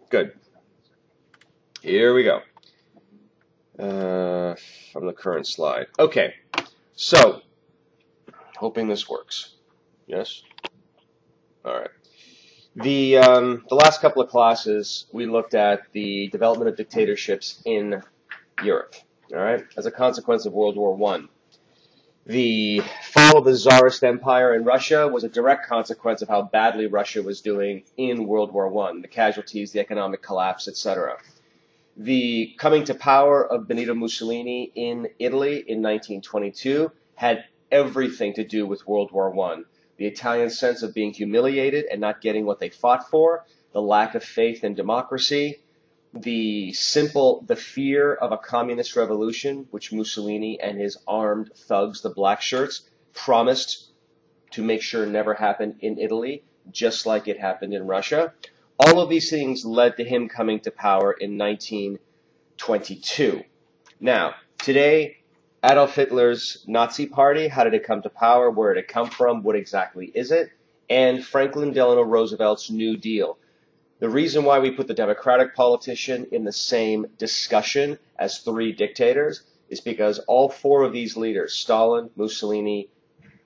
Good. Here we go. From the current slide. Okay. So, hoping this works. Yes? All right. The last couple of classes, we looked at the development of dictatorships in Europe. All right, as a consequence of World War I. The fall of the Tsarist Empire in Russia was a direct consequence of how badly Russia was doing in World War I, the casualties, the economic collapse, etc. The coming to power of Benito Mussolini in Italy in 1922 had everything to do with World War I. The Italian sense of being humiliated and not getting what they fought for, the lack of faith in democracy, the fear of a communist revolution, which Mussolini and his armed thugs, the black shirts, promised to make sure never happened in Italy, just like it happened in Russia. All of these things led to him coming to power in 1922. Now, today, Adolf Hitler's Nazi Party, how did it come to power? Where did it come from? What exactly is it? And Franklin Delano Roosevelt's New Deal. The reason why we put the Democratic politician in the same discussion as three dictators is because all four of these leaders, Stalin, Mussolini,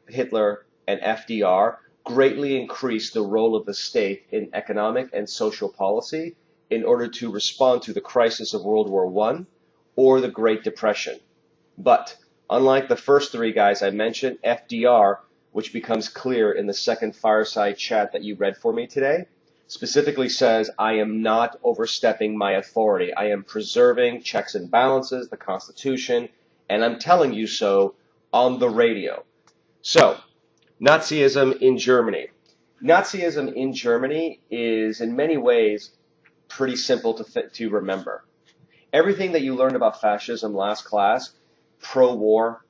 Hitler, and FDR, greatly increased the role of the state in economic and social policy in order to respond to the crisis of World War I or the Great Depression. But unlike the first three guys I mentioned, FDR, which becomes clear in the second fireside chat that you read for me today, specifically says, I am not overstepping my authority. I am preserving checks and balances, the Constitution, and I'm telling you so on the radio. So, Nazism in Germany. Nazism in Germany is in many ways pretty simple to remember. Everything that you learned about fascism last class, pro-war,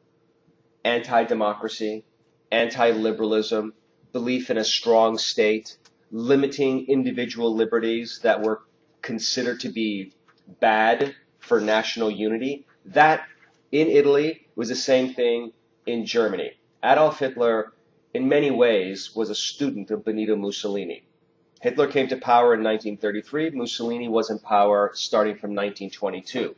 anti-democracy, anti-liberalism, belief in a strong state, limiting individual liberties that were considered to be bad for national unity, that in Italy was the same thing in Germany. Adolf Hitler, in many ways, was a student of Benito Mussolini. Hitler came to power in 1933. Mussolini was in power starting from 1922.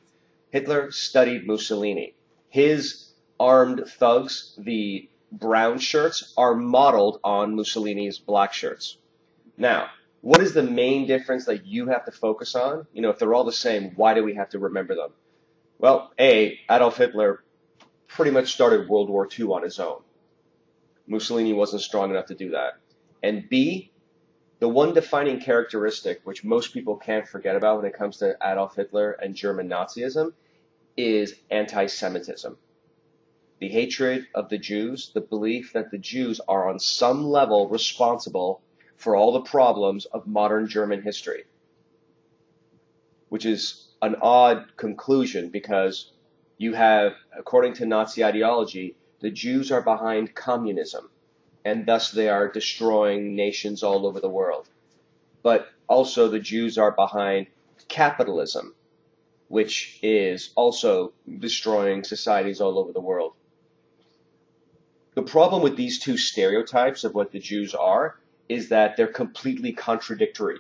Hitler studied Mussolini. His armed thugs, the brown shirts, are modeled on Mussolini's black shirts. Now, what is the main difference that you have to focus on? You know, if they're all the same, why do we have to remember them? Well, A, Adolf Hitler pretty much started World War II on his own. Mussolini wasn't strong enough to do that. And B, the one defining characteristic which most people can't forget about when it comes to Adolf Hitler and German Nazism is anti-Semitism. The hatred of the Jews, the belief that the Jews are on some level responsible for all the problems of modern German history, which is an odd conclusion because you have, according to Nazi ideology, the Jews are behind communism, and thus they are destroying nations all over the world. But also the Jews are behind capitalism, which is also destroying societies all over the world. The problem with these two stereotypes of what the Jews are is that they're completely contradictory.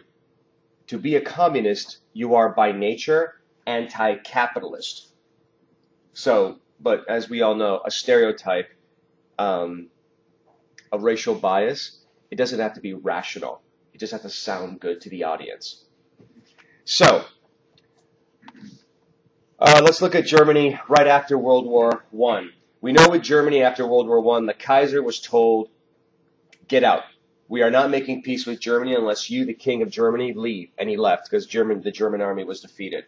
To be a communist, you are by nature anti-capitalist. So, but as we all know, a stereotype, a racial bias, it doesn't have to be rational. It just has to sound good to the audience. So, let's look at Germany right after World War I. We know with Germany after World War I, the Kaiser was told, get out. We are not making peace with Germany unless you, the king of Germany, leave. And he left because the German army was defeated.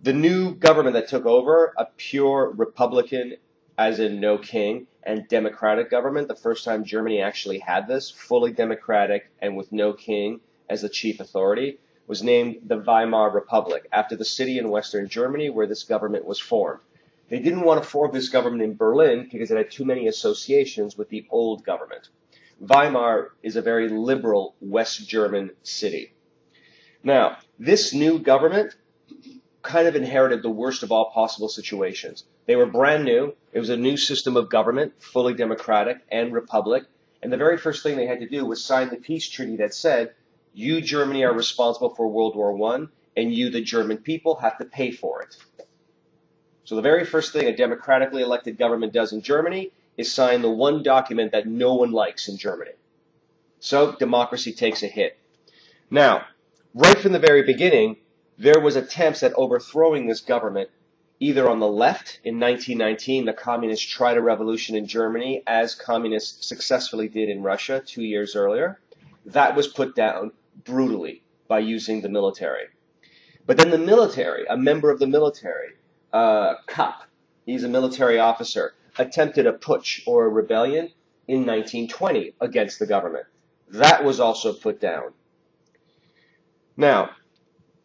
The new government that took over, a pure Republican, as in no king, and democratic government, the first time Germany actually had this, fully democratic and with no king as the chief authority, was named the Weimar Republic, after the city in Western Germany where this government was formed. They didn't want to form this government in Berlin because it had too many associations with the old government. Weimar is a very liberal West German city. Now, this new government kind of inherited the worst of all possible situations. They were brand new. It was a new system of government, fully democratic and republic. And the very first thing they had to do was sign the peace treaty that said, You, Germany, are responsible for World War I, and you, the German people, have to pay for it. So the very first thing a democratically elected government does in Germany is sign the one document that no one likes in Germany. So democracy takes a hit. Now, right from the very beginning, there was attempts at overthrowing this government, either on the left in 1919, the communists tried a revolution in Germany, as communists successfully did in Russia 2 years earlier. That was put down brutally by using the military. But then the military, a member of the military, Kapp, he's a military officer, attempted a putsch or a rebellion in 1920 against the government. That was also put down. Now,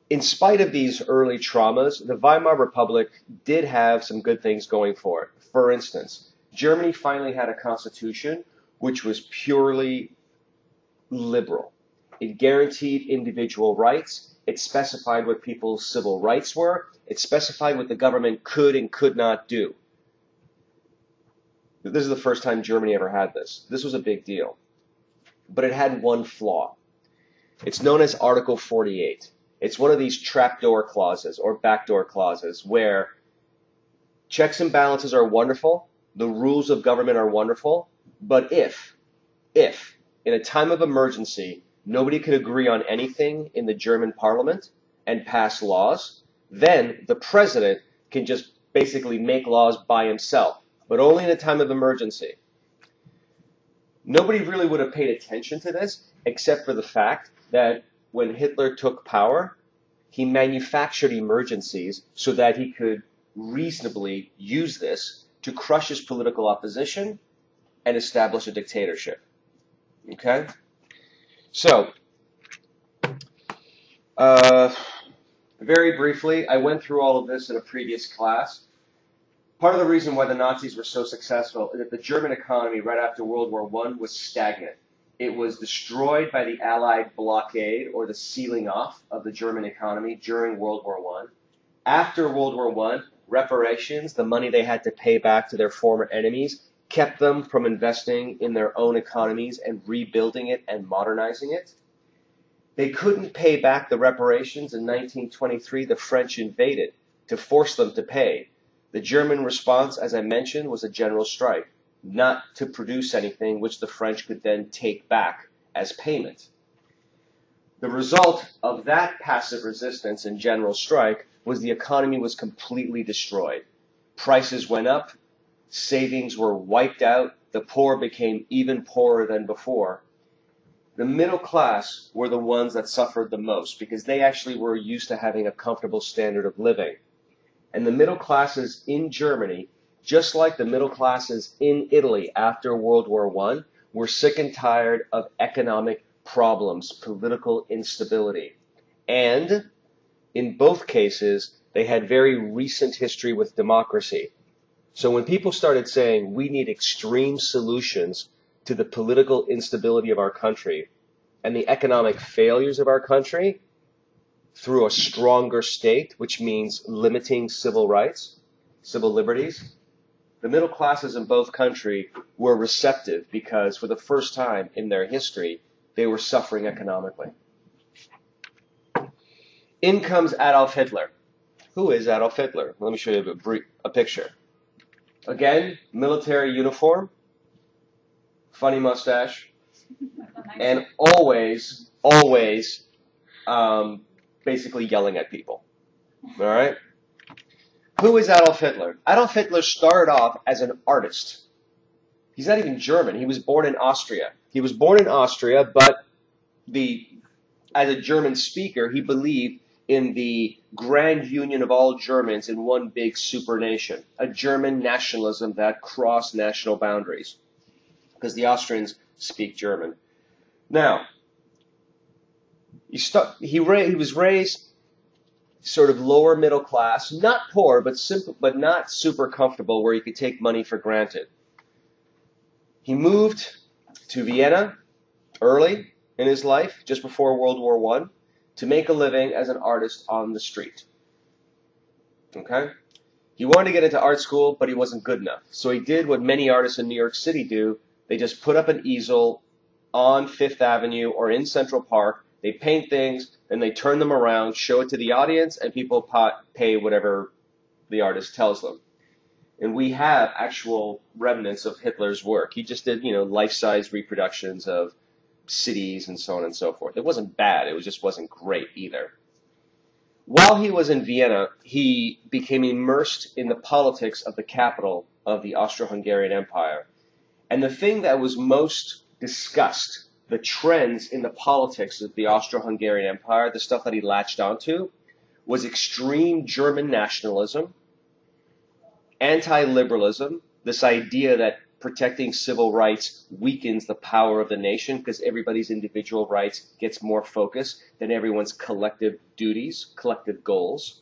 in spite of these early traumas, the Weimar Republic did have some good things going for it. For instance, Germany finally had a constitution which was purely liberal. It guaranteed individual rights. It specified what people's civil rights were. It specified what the government could and could not do. This is the first time Germany ever had this. This was a big deal. But it had one flaw. It's known as Article 48. It's one of these trapdoor clauses or backdoor clauses where checks and balances are wonderful, the rules of government are wonderful, but if in a time of emergency nobody could agree on anything in the German parliament and pass laws, then the president can just basically make laws by himself, but only in a time of emergency. Nobody really would have paid attention to this except for the fact that when Hitler took power, he manufactured emergencies so that he could reasonably use this to crush his political opposition and establish a dictatorship. Okay? So, very briefly, I went through all of this in a previous class. Part of the reason why the Nazis were so successful is that the German economy right after World War I was stagnant. It was destroyed by the Allied blockade or the sealing off of the German economy during World War I. After World War I, reparations, the money they had to pay back to their former enemies, kept them from investing in their own economies and rebuilding it and modernizing it. They couldn't pay back the reparations. In 1923, the French invaded to force them to pay. The German response, as I mentioned, was a general strike, not to produce anything which the French could then take back as payment. The result of that passive resistance and general strike was the economy was completely destroyed. Prices went up, savings were wiped out, the poor became even poorer than before. The middle class were the ones that suffered the most because they actually were used to having a comfortable standard of living. And the middle classes in Germany, just like the middle classes in Italy after World War I, were sick and tired of economic problems, political instability. And in both cases, they had very recent history with democracy. So when people started saying we need extreme solutions to the political instability of our country and the economic failures of our country through a stronger state, which means limiting civil rights, civil liberties, the middle classes in both countries were receptive because for the first time in their history, they were suffering economically. In comes Adolf Hitler. Who is Adolf Hitler? Let me show you a picture. Again, military uniform, funny mustache, and always basically yelling at people. All right? Who is Adolf Hitler? Adolf Hitler started off as an artist. He's not even German. He was born in Austria. He was born in Austria, but as a German speaker, he believed in the grand union of all Germans in one big super nation, a German nationalism that crossed national boundaries, because the Austrians speak German. Now, he was raised sort of lower middle class, not poor, but not super comfortable where he could take money for granted. He moved to Vienna early in his life, just before World War I, to make a living as an artist on the street. Okay? He wanted to get into art school, but he wasn't good enough. So he did what many artists in New York City do. They just put up an easel on Fifth Avenue or in Central Park They paint things, and they turn them around, show it to the audience, and people pay whatever the artist tells them. And we have actual remnants of Hitler's work. He just did, life-size reproductions of cities and so on and so forth. It wasn't bad. It just wasn't great either. While he was in Vienna, he became immersed in the politics of the capital of the Austro-Hungarian Empire. And the thing that was most discussed, the trends in the politics of the Austro-Hungarian Empire, the stuff that he latched onto, was extreme German nationalism, anti-liberalism, this idea that protecting civil rights weakens the power of the nation because everybody's individual rights gets more focus than everyone's collective duties, collective goals.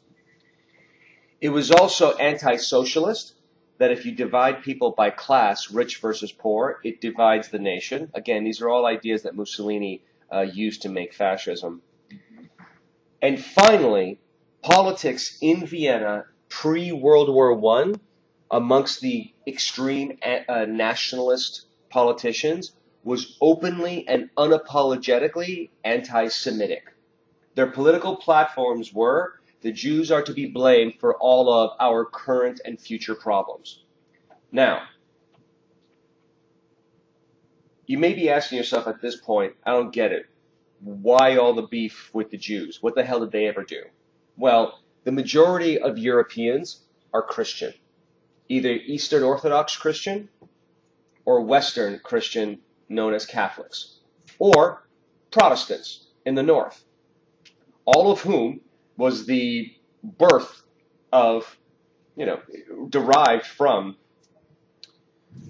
It was also anti-socialist, that if you divide people by class, rich versus poor, it divides the nation. Again, these are all ideas that Mussolini used to make fascism. And finally, politics in Vienna pre-World War I amongst the extreme nationalist politicians was openly and unapologetically anti-Semitic. Their political platforms were, the Jews are to be blamed for all of our current and future problems. Now, you may be asking yourself at this point, I don't get it. Why all the beef with the Jews? What the hell did they ever do? Well, the majority of Europeans are Christian. Either Eastern Orthodox Christian or Western Christian known as Catholics, or Protestants in the north, all of whom was the birth of, derived from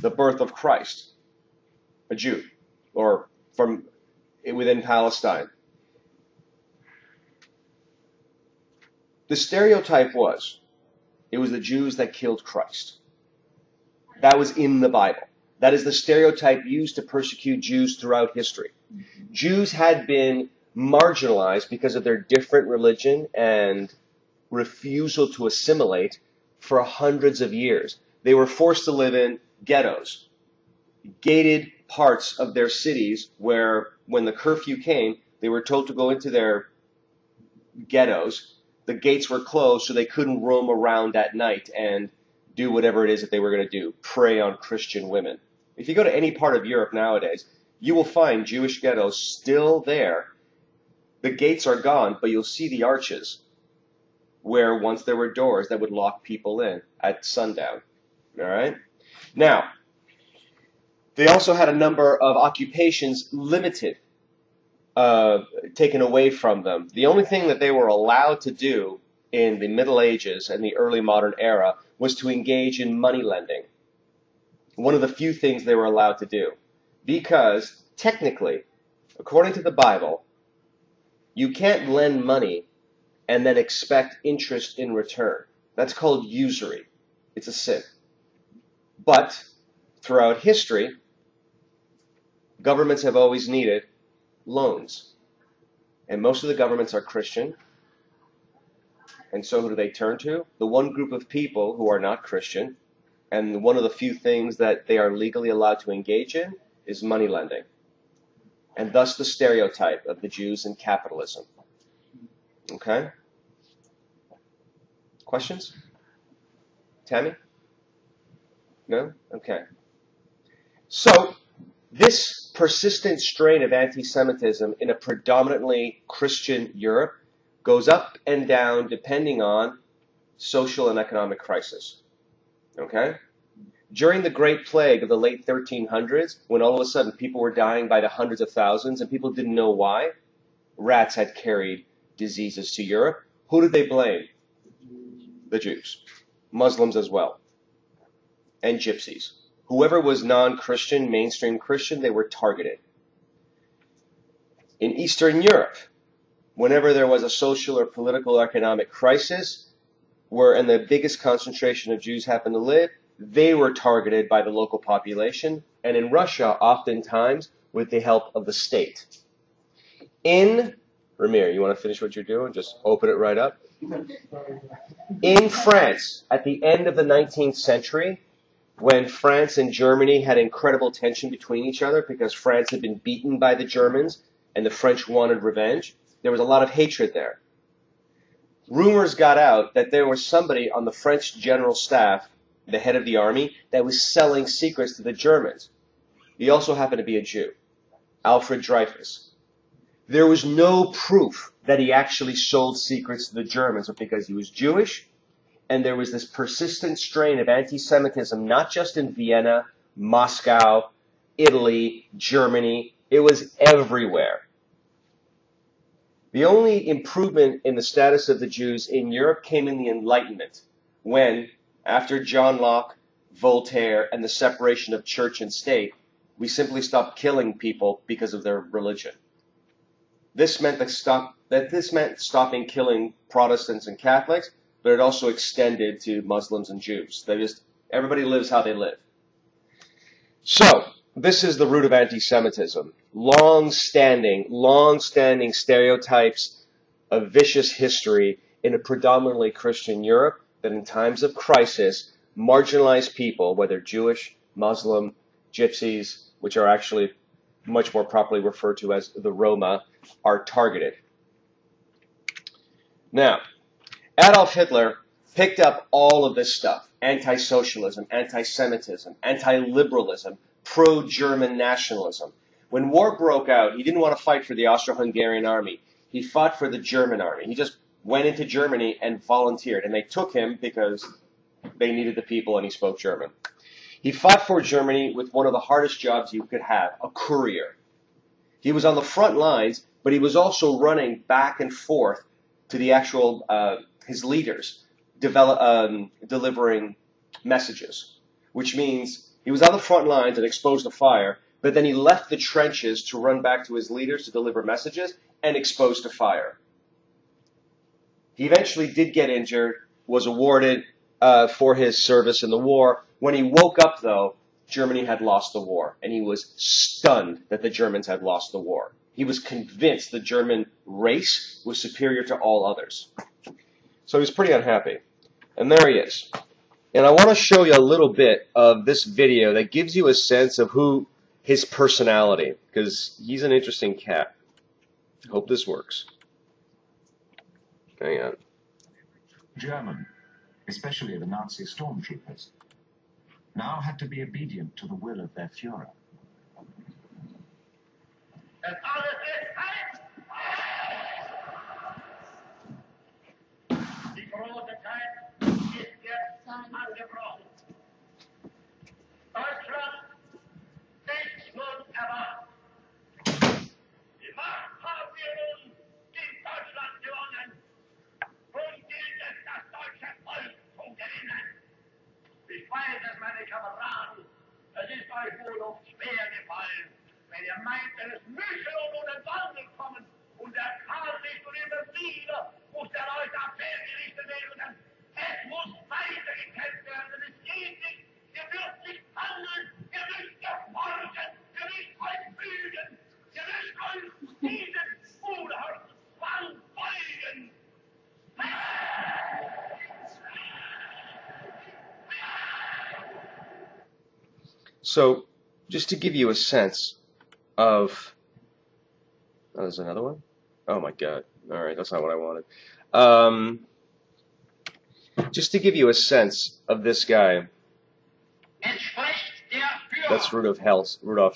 the birth of Christ, a Jew, or from within Palestine. The stereotype was, it was the Jews that killed Christ. That was in the Bible. That is the stereotype used to persecute Jews throughout history. Jews had been marginalized because of their different religion and refusal to assimilate for hundreds of years. They were forced to live in ghettos, gated parts of their cities where, when the curfew came, they were told to go into their ghettos. The gates were closed, so they couldn't roam around at night and do whatever it is that they were going to do, prey on Christian women. If you go to any part of Europe nowadays, you will find Jewish ghettos still there. The gates are gone, but you'll see the arches where once there were doors that would lock people in at sundown. All right? Now, they also had a number of occupations limited, taken away from them. The only thing that they were allowed to do in the Middle Ages and the early modern era was to engage in money lending. One of the few things they were allowed to do. Because, technically, according to the Bible, you can't lend money and then expect interest in return. That's called usury. It's a sin. But, throughout history, governments have always needed loans. And most of the governments are Christian. And so who do they turn to? The one group of people who are not Christian. And one of the few things that they are legally allowed to engage in is money lending. And thus the stereotype of the Jews in capitalism. Okay? Questions? Tammy? No? Okay. So, this persistent strain of anti-Semitism in a predominantly Christian Europe goes up and down depending on social and economic crisis. Okay? During the Great Plague of the late 1300s, when all of a sudden people were dying by the hundreds of thousands and people didn't know why, rats had carried diseases to Europe. Who did they blame? The Jews. Muslims as well. And gypsies. Whoever was non-Christian, mainstream Christian, they were targeted. In Eastern Europe, whenever there was a social or political or economic crisis, and the biggest concentration of Jews happened to live, they were targeted by the local population, and in Russia, oftentimes, with the help of the state. Ramir, you want to finish what you're doing? Just open it right up. In France, at the end of the 19th century, when France and Germany had incredible tension between each other because France had been beaten by the Germans and the French wanted revenge, there was a lot of hatred there. Rumors got out that there was somebody on the French general staff, the head of the army, that was selling secrets to the Germans. He also happened to be a Jew, Alfred Dreyfus. There was no proof that he actually sold secrets to the Germans because he was Jewish, and there was this persistent strain of anti-Semitism, not just in Vienna, Moscow, Italy, Germany. It was everywhere. The only improvement in the status of the Jews in Europe came in the Enlightenment, when, after John Locke, Voltaire, and the separation of church and state, we simply stopped killing people because of their religion. This meant stopping killing Protestants and Catholics, but it also extended to Muslims and Jews. Everybody lives how they live. So, this is the root of anti-Semitism. Long-standing stereotypes of vicious history in a predominantly Christian Europe that in times of crisis, marginalized people, whether Jewish, Muslim, Gypsies, which are actually much more properly referred to as the Roma, are targeted. Now, Adolf Hitler picked up all of this stuff: anti-socialism, anti-Semitism, anti-liberalism, pro-German nationalism. When war broke out, he didn't want to fight for the Austro-Hungarian army. He fought for the German army. He just went into Germany and volunteered, and they took him because they needed the people and he spoke German. He fought for Germany with one of the hardest jobs you could have, a courier. He was on the front lines, but he was also running back and forth to the actual, his leaders, delivering messages, which means he was on the front lines and exposed to fire, but then he left the trenches to run back to his leaders to deliver messages and exposed to fire. He eventually did get injured, was awarded for his service in the war. When he woke up, though, Germany had lost the war, and he was stunned that the Germans had lost the war. He was convinced the German race was superior to all others. So he was pretty unhappy. And there he is. And I want to show you a little bit of this video that gives you a sense of his personality, because he's an interesting cat. Hope this works. Hang on. German, especially the Nazi stormtroopers, now had to be obedient to the will of their Führer. Die große Zeit ist jetzt angebrochen. Deutschland ist nun erwacht. Die Macht haben wir nun in Deutschland gewonnen. Nun gilt es, das deutsche Volk zu gewinnen. Ich weiß es, meine Kameraden, es ist euch wohl oft schwer gefallen, wenn ihr meint, es müsse ohne Wandel kommen und der Karl nicht und immer wieder muss der Leute abwehrgerichtet werden. Es muss weiter gekämpft werden, es geht nicht, ihr dürft nicht handeln, ihr müsst erforschen, ihr müsst euch fügen, ihr müsst euch diesen unerhörten Zwang beugen. So, just to give you a sense of... Oh, there's another one? Oh my god. Alright, that's not what I wanted. Just to give you a sense of this guy. That's Rudolf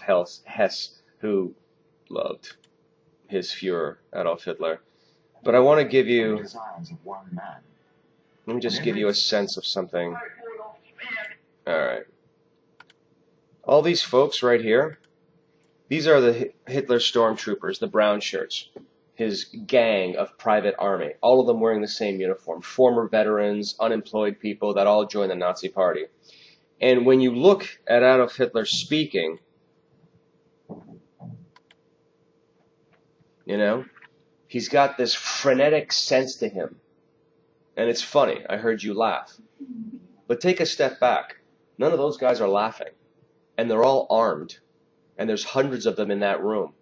Hess, who loved his Führer, Adolf Hitler. But I want to give you... Let me just give you a sense of something. Alright. All these folks right here, these are the Hitler stormtroopers, the brown shirts, his gang of private army, all of them wearing the same uniform, former veterans, unemployed people that all joined the Nazi Party. And when you look at Adolf Hitler speaking, you know, he's got this frenetic sense to him. And it's funny, I heard you laugh. But take a step back. None of those guys are laughing. And they're all armed. And there's hundreds of them in that room.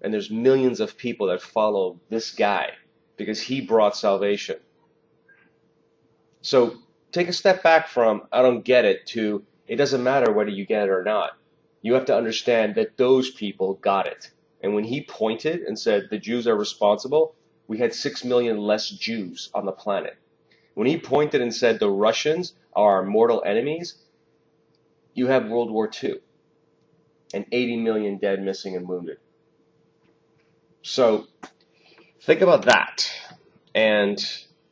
And there's millions of people that follow this guy because he brought salvation. So take a step back from, I don't get it, to, it doesn't matter whether you get it or not. You have to understand that those people got it. And when he pointed and said the Jews are responsible, we had 6 million less Jews on the planet. When he pointed and said the Russians are our mortal enemies, you have World War II and 80 million dead, missing, and wounded. So think about that and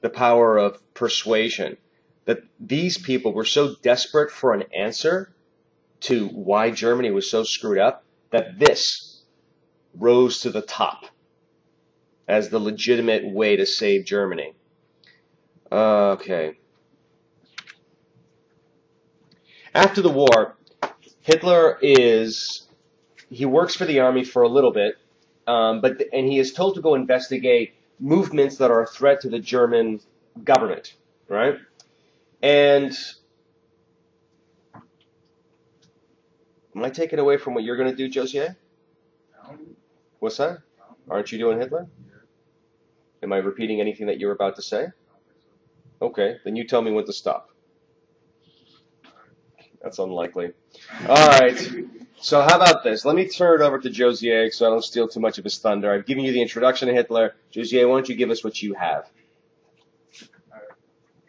the power of persuasion, that these people were so desperate for an answer to why Germany was so screwed up that this rose to the top as the legitimate way to save Germany. Okay. After the war, Hitler he works for the army for a little bit, and he is told to go investigate movements that are a threat to the German government, right? And am I taking away from what you're going to do, Josiah? What's that? Aren't you doing Hitler? Am I repeating anything that you're about to say? Okay, then you tell me when to stop. That's unlikely. All right. So how about this? Let me turn it over to Josiah so I don't steal too much of his thunder. I've given you the introduction to Hitler. Josiah, why don't you give us what you have?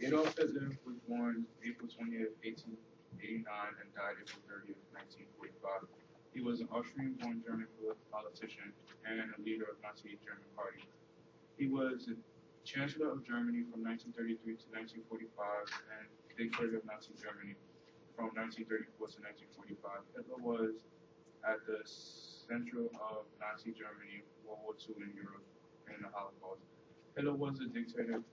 Adolf Hitler was born April 20th, 1889 and died April 30th, 1945. He was an Austrian-born German politician and a leader of Nazi German Party. He was the Chancellor of Germany from 1933 to 1945 and Dictator of Nazi Germany from 1934 to 1945. Hitler was at the center of Nazi Germany, World War II in Europe, and the Holocaust. Hitler was a dictator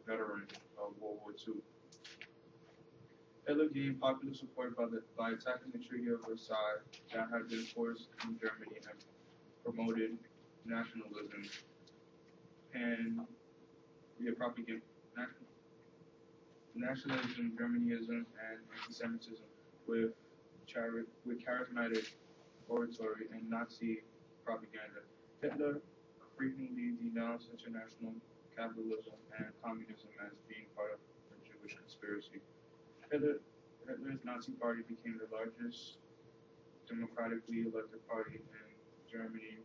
veteran of World War II. Hitler gained popular support by attacking the Treaty of Versailles that had been forced in Germany and promoted nationalism and propaganda. Nationalism, Germanism, and anti-Semitism with charismatic oratory and Nazi propaganda. Hitler frequently denounced international capitalism and communism as being part of the Jewish conspiracy. Hitler's Nazi Party became the largest democratically elected party in Germany,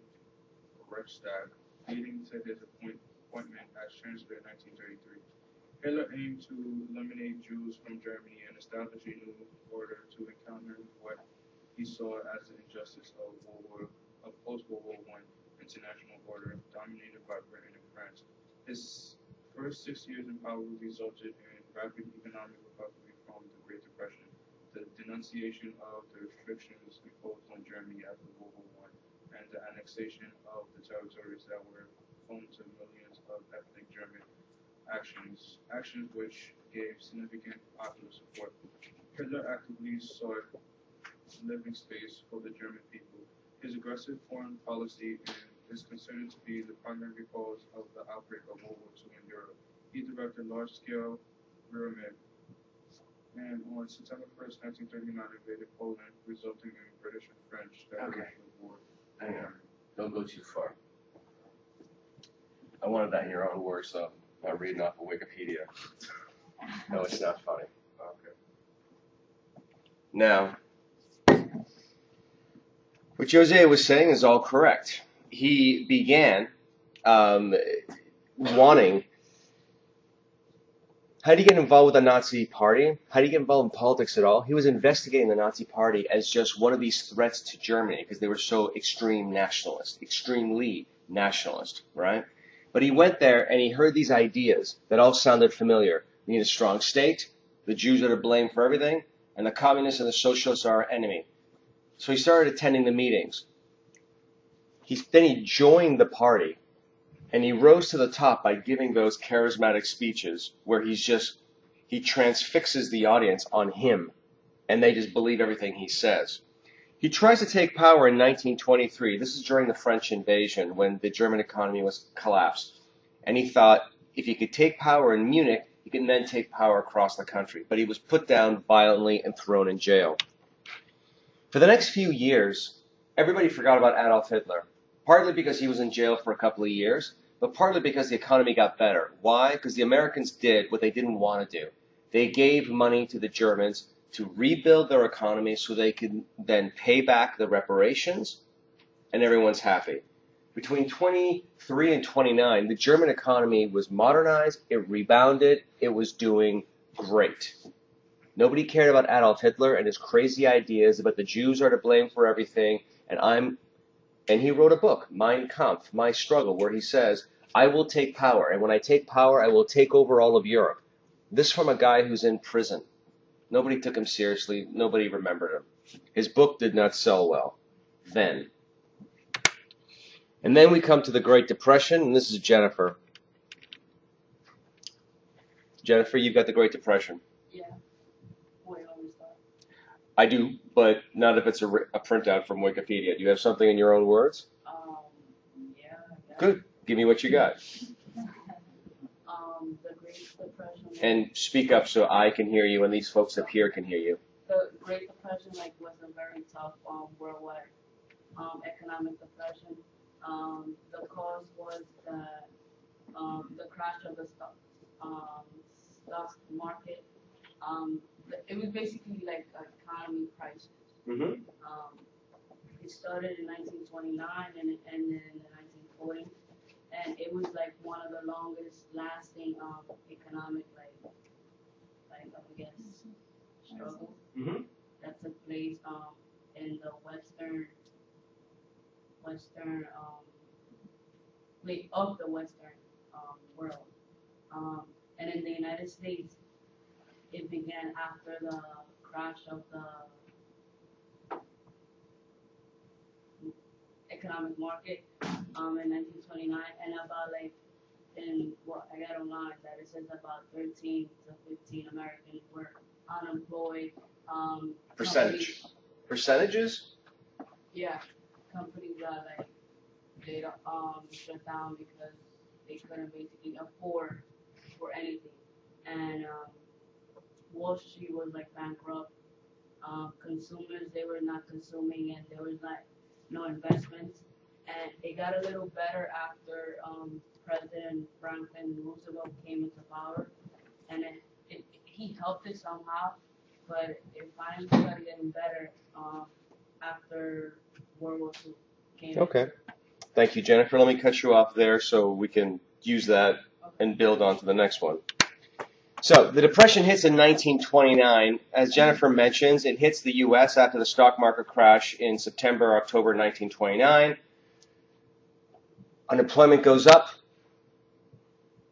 Reichstag, leading to his appointment as Chancellor in 1933. Hitler aimed to eliminate Jews from Germany and establish a new order to encounter what he saw as the injustice of post-World War I international order dominated by Britain and France. His first 6 years in power resulted in rapid economic recovery from the Great Depression, the denunciation of the restrictions imposed on Germany after World War I, and the annexation of the territories that were home to millions of ethnic German actions which gave significant popular support. Hitler actively sought living space for the German people. His aggressive foreign policy is considered to be the primary cause of the outbreak of World War II in Europe. He directed large-scale pyramid, and on September 1st, 1939, invaded Poland, resulting in British and French declaration of war. Hang on. Don't go too far. I wanted that in your own words, though. Not reading off of Wikipedia. No, it's not funny. Okay. Now, what Josiah was saying is all correct. He began wanting. How do you get involved with the Nazi Party? How do you get involved in politics at all? He was investigating the Nazi Party as just one of these threats to Germany because they were so extremely nationalist, right? But he went there and he heard these ideas that all sounded familiar. We need a strong state, the Jews are to blame for everything, and the communists and the socialists are our enemy. So he started attending the meetings. Then he joined the party, and he rose to the top by giving those charismatic speeches where he transfixes the audience on him, and they just believe everything he says. He tries to take power in 1923. This is during the French invasion when the German economy was collapsed. And he thought if he could take power in Munich, he could then take power across the country. But he was put down violently and thrown in jail. For the next few years, everybody forgot about Adolf Hitler, partly because he was in jail for a couple of years, but partly because the economy got better. Why? Because the Americans did what they didn't want to do. They gave money to the Germans to rebuild their economy so they could then pay back the reparations, and everyone's happy. Between 23 and 29, the German economy was modernized, it rebounded, it was doing great. Nobody cared about Adolf Hitler and his crazy ideas about the Jews are to blame for everything, and he wrote a book, Mein Kampf, My Struggle, where he says, I will take power, and when I take power, I will take over all of Europe. This from a guy who's in prison. Nobody took him seriously. Nobody remembered him. His book did not sell well then. And then we come to the Great Depression, and this is Jennifer. Jennifer, you've got the Great Depression. Yeah. Boy, I always thought. I do, but not if it's a printout from Wikipedia. Do you have something in your own words? Yeah. Good. Give me what you got. The Great Depression. And speak up so I can hear you and these folks up here can hear you. The Great Depression was a very tough worldwide economic depression. The cause was the crash of the stock market. It was basically like an economy crisis. Mm-hmm. It started in 1929 and it ended in the 1940s. And it was like one of the longest lasting economic I guess struggles that took place in the western of the western world. And in the United States it began after the crash of the economic market in 1929, and about I got online that it says about 13 to 15 Americans were unemployed. Percentages? Yeah, companies got they shut down because they couldn't basically afford for anything, and Wall Street was bankrupt. Consumers, they were not consuming, and there was no investments. And it got a little better after President Franklin Roosevelt came into power, and he helped it somehow, but it finally started getting better after World War II came. Okay. Thank you, Jennifer. Let me cut you off there so we can use that and build on to the next one. So the Depression hits in 1929. As Jennifer mentions, it hits the U.S. after the stock market crash in September, October 1929. Unemployment goes up.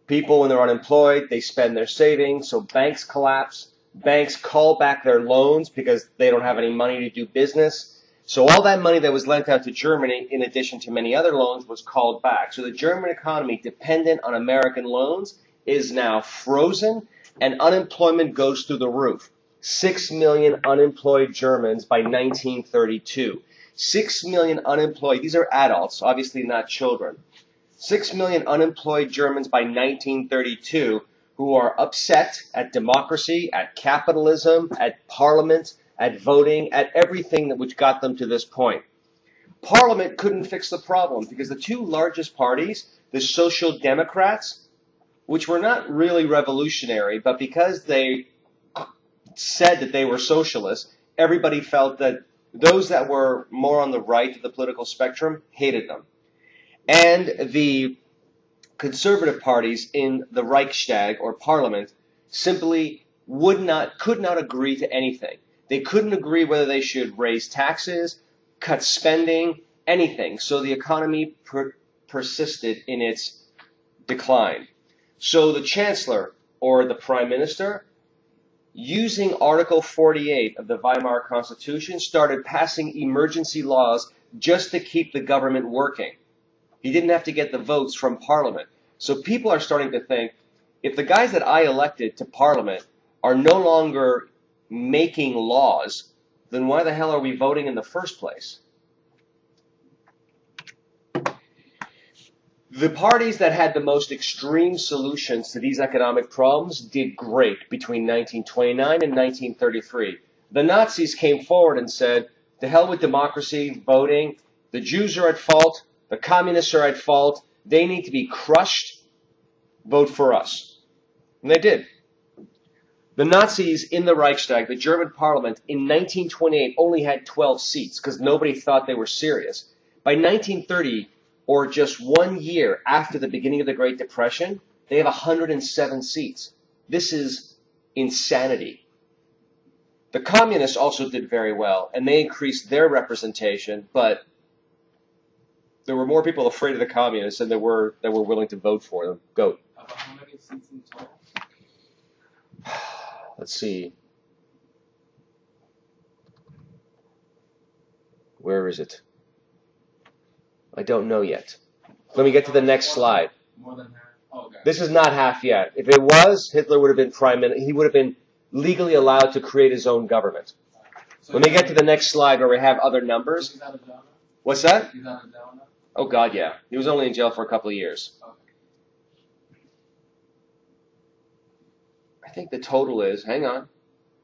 People, when they're unemployed, they spend their savings, so banks collapse. Banks call back their loans because they don't have any money to do business. So all that money that was lent out to Germany, in addition to many other loans, was called back. So the German economy, dependent on American loans, is now frozen, and unemployment goes through the roof. 6 million unemployed Germans by 1932. 6 million unemployed, these are adults, obviously not children. 6 million unemployed Germans by 1932 who are upset at democracy, at capitalism, at parliament, at voting, at everything which got them to this point. Parliament couldn't fix the problem because the two largest parties, the Social Democrats, which were not really revolutionary, but because they said that they were socialists, everybody felt that those that were more on the right of the political spectrum hated them. And the conservative parties in the Reichstag, or parliament, simply could not agree to anything. They couldn't agree whether they should raise taxes, cut spending, anything. So the economy persisted in its decline. So the chancellor, or the prime minister, using Article 48 of the Weimar Constitution, started passing emergency laws just to keep the government working. He didn't have to get the votes from Parliament. So people are starting to think, if the guys that I elected to Parliament are no longer making laws, then why the hell are we voting in the first place? The parties that had the most extreme solutions to these economic problems did great between 1929 and 1933. The Nazis came forward and said, to hell with democracy, voting, the Jews are at fault, the communists are at fault, they need to be crushed, vote for us. And they did. The Nazis in the Reichstag, the German parliament, in 1928 only had 12 seats because nobody thought they were serious. By 1930, or just 1 year after the beginning of the Great Depression, they have 107 seats. This is insanity. The communists also did very well, and they increased their representation, but there were more people afraid of the communists than there were that were willing to vote for them. Go. About how many seats in total? Let's see. Where is it? I don't know yet. Let me get to the next slide. More than half. Oh, okay. This is not half yet. If it was, Hitler would have been prime minister. He would have been legally allowed to create his own government. So Let me get to the next slide where we have other numbers. He's out of jail now? What's that? He's out of jail now? Oh, God, yeah. He was only in jail for a couple of years. Okay. I think the total is, hang on,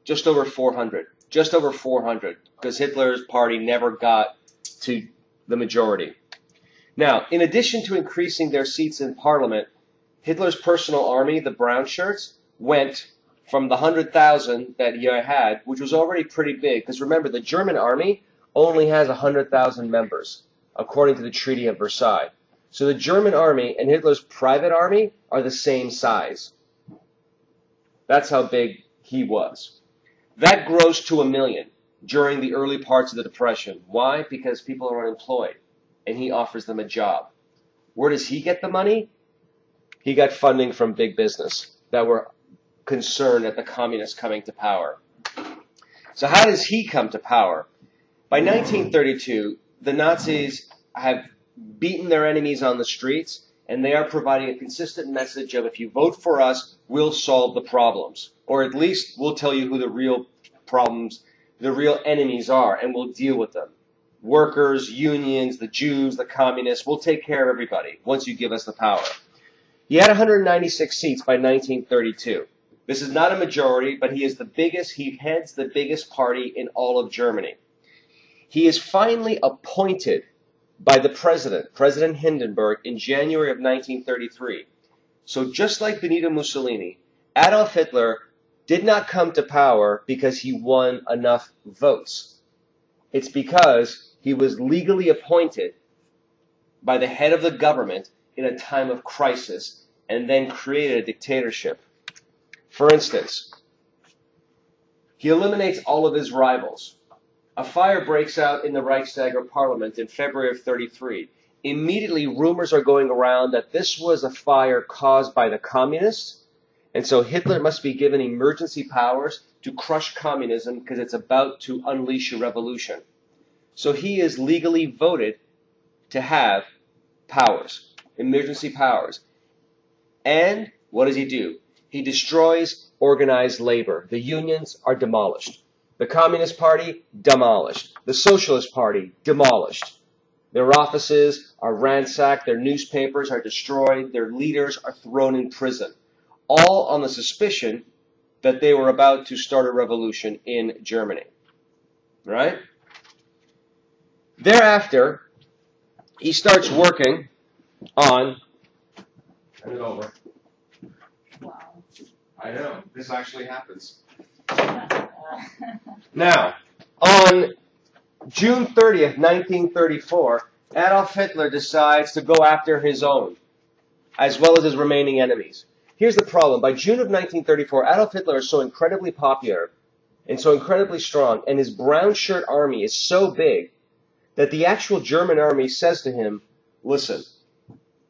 just over 400. Just over 400, because Hitler's party never got to the majority. Now, in addition to increasing their seats in parliament, Hitler's personal army, the brown shirts, went from the 100,000 that he had, which was already pretty big, because remember, the German army only has 100,000 members, according to the Treaty of Versailles. So the German army and Hitler's private army are the same size. That's how big he was. That grows to 1 million during the early parts of the Depression. Why? Because people are unemployed, and he offers them a job. Where does he get the money? He got funding from big business that were concerned at the communists coming to power. So how does he come to power? By 1932, the Nazis have beaten their enemies on the streets, and they are providing a consistent message of, if you vote for us, we'll solve the problems. Or at least we'll tell you who the real problems, the real enemies are, and we'll deal with them. Workers, unions, the Jews, the communists, we'll take care of everybody once you give us the power. He had 196 seats by 1932. This is not a majority, but he is the biggest, he heads the biggest party in all of Germany. He is finally appointed by the president, President Hindenburg, in January of 1933. So just like Benito Mussolini, Adolf Hitler did not come to power because he won enough votes. It's because he was legally appointed by the head of the government in a time of crisis and then created a dictatorship. For instance, he eliminates all of his rivals. A fire breaks out in the Reichstag or Parliament in February of 33. Immediately, rumors are going around that this was a fire caused by the communists, and so Hitler must be given emergency powers to crush communism because it's about to unleash a revolution. So he is legally voted to have powers, emergency powers. And what does he do? He destroys organized labor. The unions are demolished. The Communist Party, demolished. The Socialist Party, demolished. Their offices are ransacked. Their newspapers are destroyed. Their leaders are thrown in prison. All on the suspicion that they were about to start a revolution in Germany. Right? Thereafter, he starts working on... Turn it over. Wow. I know. This actually happens. Now, on June 30th, 1934, Adolf Hitler decides to go after his own, as well as his remaining enemies. Here's the problem. By June of 1934, Adolf Hitler is so incredibly popular and so incredibly strong, and his brown shirt army is so big that the actual German army says to him, listen,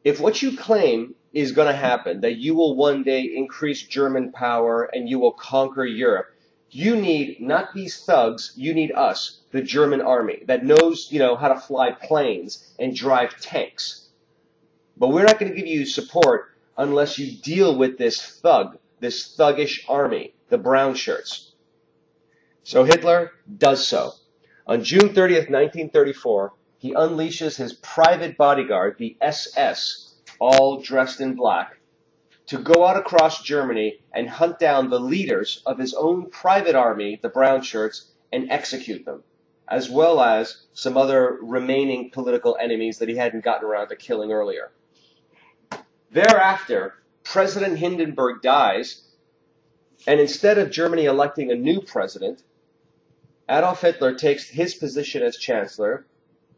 if what you claim is going to happen, that you will one day increase German power and you will conquer Europe, you need not these thugs, you need us, the German army, that knows, how to fly planes and drive tanks. But we're not going to give you support unless you deal with this thug, this thuggish army, the brown shirts. So Hitler does so. On June 30th, 1934, he unleashes his private bodyguard, the SS, all dressed in black, to go out across Germany and hunt down the leaders of his own private army, the brown shirts, and execute them, as well as some other remaining political enemies that he hadn't gotten around to killing earlier. Thereafter, President Hindenburg dies, and instead of Germany electing a new president, Adolf Hitler takes his position as chancellor,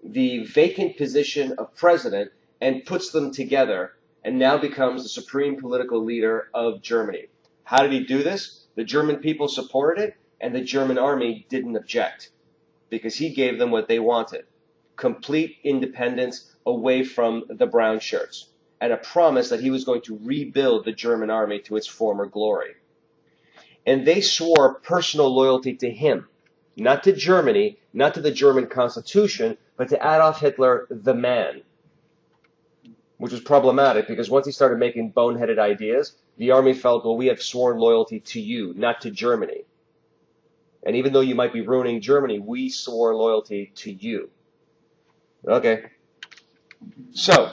the vacant position of president, and puts them together and now becomes the supreme political leader of Germany. How did he do this? The German people supported it, and the German army didn't object because he gave them what they wanted: complete independence away from the brown shirts, and a promise that he was going to rebuild the German army to its former glory. And they swore personal loyalty to him, not to Germany, not to the German constitution, but to Adolf Hitler, the man. Which was problematic because once he started making boneheaded ideas, the army felt, well, we have sworn loyalty to you, not to Germany. And even though you might be ruining Germany, we swore loyalty to you. Okay. So,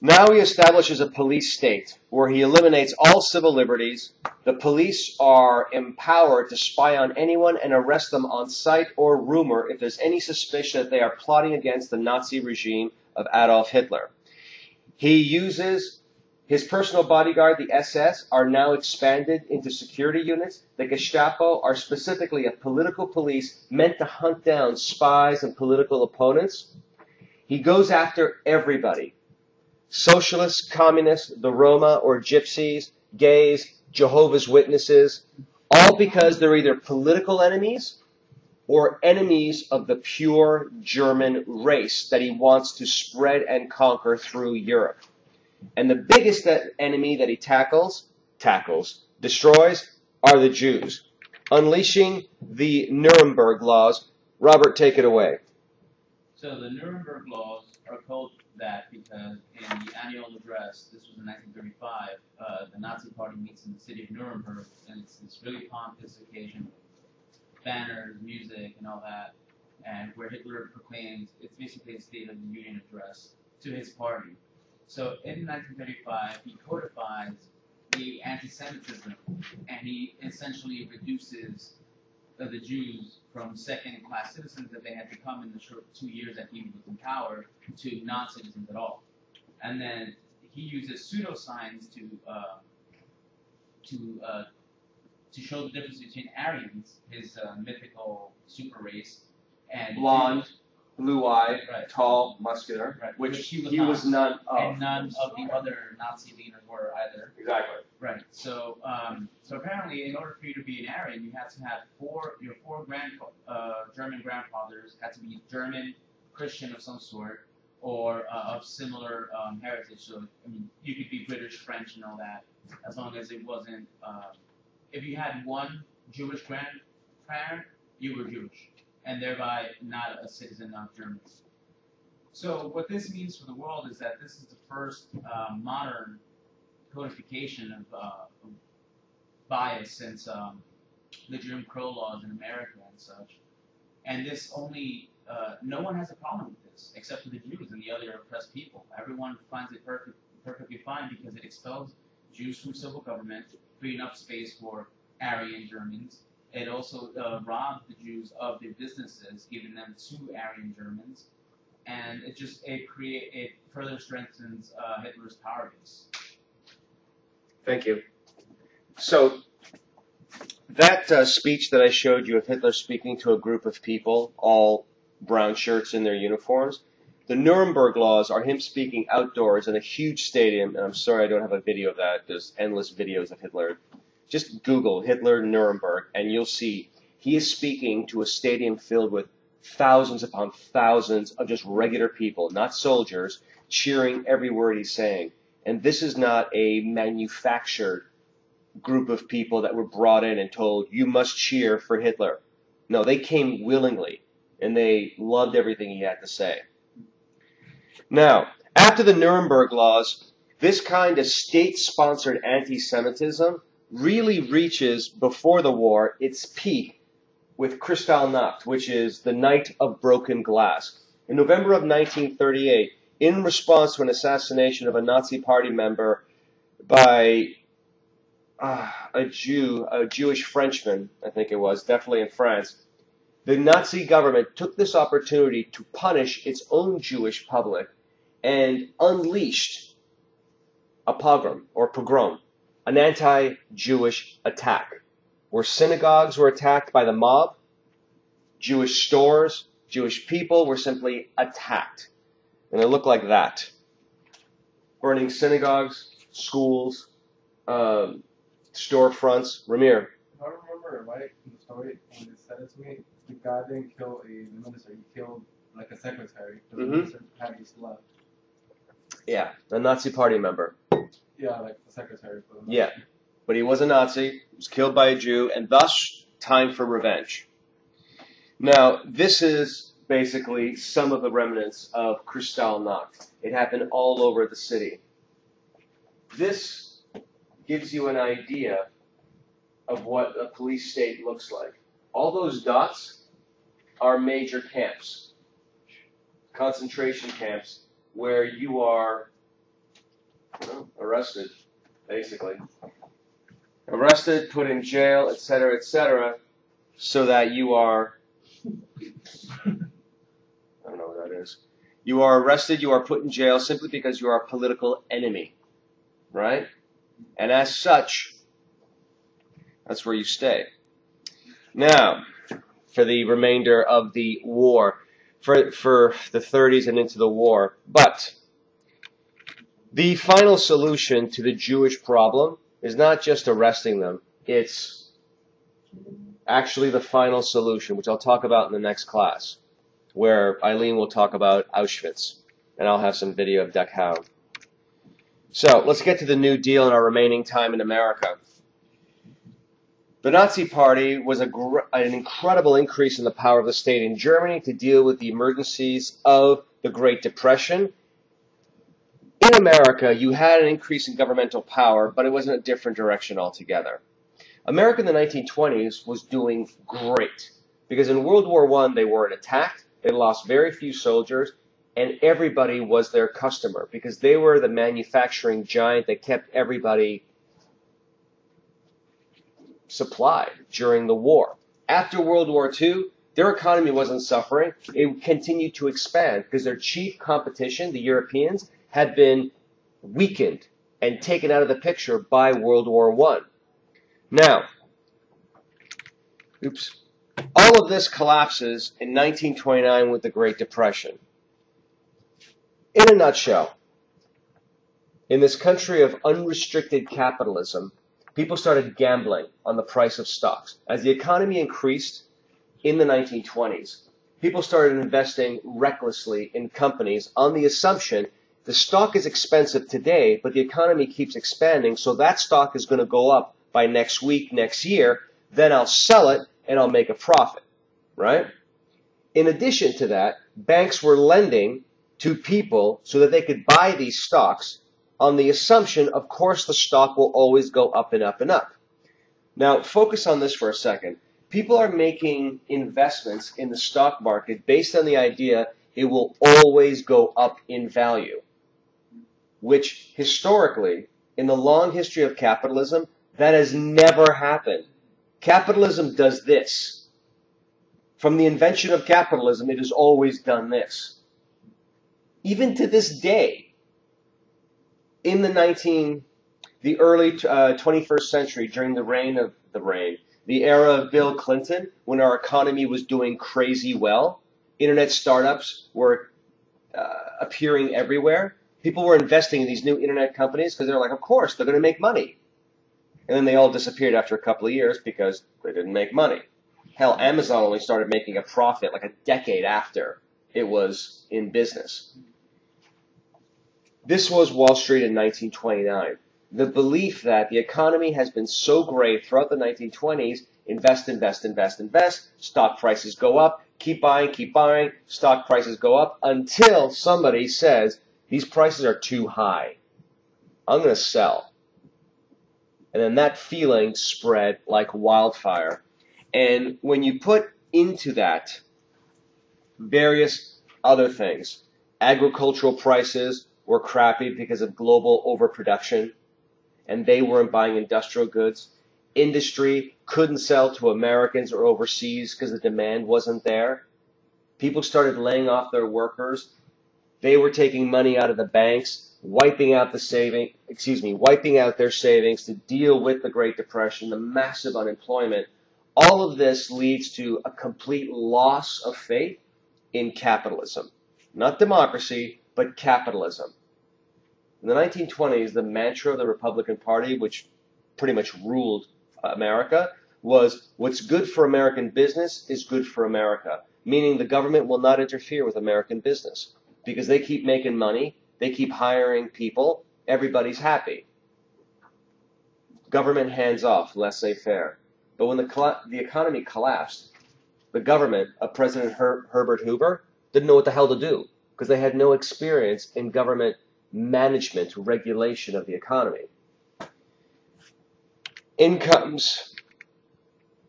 now he establishes a police state where he eliminates all civil liberties. The police are empowered to spy on anyone and arrest them on sight or rumor if there's any suspicion that they are plotting against the Nazi regime of Adolf Hitler. He uses his personal bodyguard, the SS, are now expanded into security units. The Gestapo are specifically a political police meant to hunt down spies and political opponents. He goes after everybody: socialists, communists, the Roma or gypsies, gays, Jehovah's Witnesses, all because they're either political enemies or enemies of the pure German race that he wants to spread and conquer through Europe. And the biggest enemy that he destroys, are the Jews. Unleashing the Nuremberg laws. Robert, take it away. So the Nuremberg laws are called that because in the annual address, this was in 1935, the Nazi Party meets in the city of Nuremberg, and it's this really pompous occasion with banners, music, and all that, and where Hitler proclaims, it's basically a State of the Union address to his party. So in 1935, he codifies the anti-Semitism, and he essentially reduces the Jews from second-class citizens that they had become in the short 2 years that he was in power to non-citizens at all. And then he uses pseudo-signs to show the difference between Aryans, his mythical super race, and blonde, blue-eyed, right, tall, muscular, right, which he was none of. And none of the other Nazi leaders were either. Exactly. Right. So, so apparently, in order for you to be an Aryan, you had to have your four German grandfathers had to be German, Christian of some sort, or of similar heritage. So, I mean, you could be British, French, and all that, as long as it wasn't. If you had one Jewish grandparent, you were Jewish, and thereby not a citizen of Germany. So, what this means for the world is that this is the first modern codification of bias since the Jim Crow laws in America and such. And this only, no one has a problem with this, except for the Jews and the other oppressed people. Everyone finds it perfectly fine because it expels Jews from civil government, freeing up space for Aryan Germans. It also robbed the Jews of their businesses, giving them to Aryan Germans. And it further strengthens Hitler's power base. Thank you. So that speech that I showed you of Hitler speaking to a group of people, all brown shirts in their uniforms, the Nuremberg laws are him speaking outdoors in a huge stadium, and I'm sorry I don't have a video of that. There's endless videos of Hitler. Just Google Hitler Nuremberg, and you'll see he is speaking to a stadium filled with thousands upon thousands of just regular people, not soldiers, cheering every word he's saying. And this is not a manufactured group of people that were brought in and told, you must cheer for Hitler. No, they came willingly, and they loved everything he had to say. Now, after the Nuremberg laws, this kind of state-sponsored anti-Semitism really reaches, before the war, its peak with Kristallnacht, which is the Night of Broken Glass. In November of 1938, in response to an assassination of a Nazi party member by a Jewish Frenchman, I think it was, definitely in France, the Nazi government took this opportunity to punish its own Jewish public and unleashed a pogrom, an anti-Jewish attack, where synagogues were attacked by the mob, Jewish stores, Jewish people were simply attacked. And they look like that. Burning synagogues, schools, storefronts. Ramir. If I remember right in the story, when they said it to me, the guy didn't kill a minister, he killed like a secretary. The minister had just left. Yeah, a Nazi party member. Yeah, like the secretary for the Yeah, but he was a Nazi, he was killed by a Jew, and thus time for revenge. Now, this is basically some of the remnants of Kristallnacht. It happened all over the city. This gives you an idea of what a police state looks like. All those dots are major camps, concentration camps, where you are arrested, basically. Arrested, put in jail, etc., so that you are, I don't know what that is. You are arrested, you are put in jail simply because you are a political enemy, right? And as such, that's where you stay. Now, for the remainder of the war, for the 30s and into the war. But the final solution to the Jewish problem is not just arresting them. It's actually the final solution, which I'll talk about in the next class, where Eileen will talk about Auschwitz, and I'll have some video of Dachau. So let's get to the New Deal in our remaining time in America. The Nazi Party was an incredible increase in the power of the state in Germany to deal with the emergencies of the Great Depression. In America, you had an increase in governmental power, but it was in a different direction altogether. America in the 1920s was doing great, because in World War I, they weren't attacked, they lost very few soldiers, and everybody was their customer, because they were the manufacturing giant that kept everybody supplied during the war. After World War II, their economy wasn't suffering. It continued to expand because their chief competition, the Europeans, had been weakened and taken out of the picture by World War I. Now, all of this collapses in 1929 with the Great Depression. In a nutshell, in this country of unrestricted capitalism, people started gambling on the price of stocks. As the economy increased in the 1920s, people started investing recklessly in companies on the assumption the stock is expensive today, but the economy keeps expanding, so that stock is going to go up by next week, next year, then I'll sell it and I'll make a profit, right? In addition to that, banks were lending to people so that they could buy these stocks on the assumption, of course, the stock will always go up and up and up. Now, focus on this for a second. People are making investments in the stock market based on the idea it will always go up in value, which historically, in the long history of capitalism, that has never happened. Capitalism does this. From the invention of capitalism, it has always done this. Even to this day, in the early 21st century, during the era of Bill Clinton, when our economy was doing crazy well, internet startups were appearing everywhere. People were investing in these new internet companies because they're like, of course, they're going to make money. And then they all disappeared after a couple of years because they didn't make money. Hell, Amazon only started making a profit like a decade after it was in business. This was Wall Street in 1929. The belief that the economy has been so great throughout the 1920s, invest, stock prices go up, keep buying, stock prices go up, until somebody says, these prices are too high. I'm going to sell. And then that feeling spread like wildfire. And when you put into that various other things, agricultural prices were crappy because of global overproduction, and they weren't buying industrial goods. Industry couldn't sell to Americans or overseas because the demand wasn't there. People started laying off their workers. They were taking money out of the banks, wiping out their savings to deal with the Great Depression, the massive unemployment. All of this leads to a complete loss of faith in capitalism. Not democracy, but capitalism. In the 1920s, the mantra of the Republican Party, which pretty much ruled America, was what's good for American business is good for America, meaning the government will not interfere with American business because they keep making money, they keep hiring people, everybody's happy. Government hands off, laissez-faire. But when the economy collapsed, the government of President Herbert Hoover didn't know what the hell to do because they had no experience in government management, regulation of the economy. In comes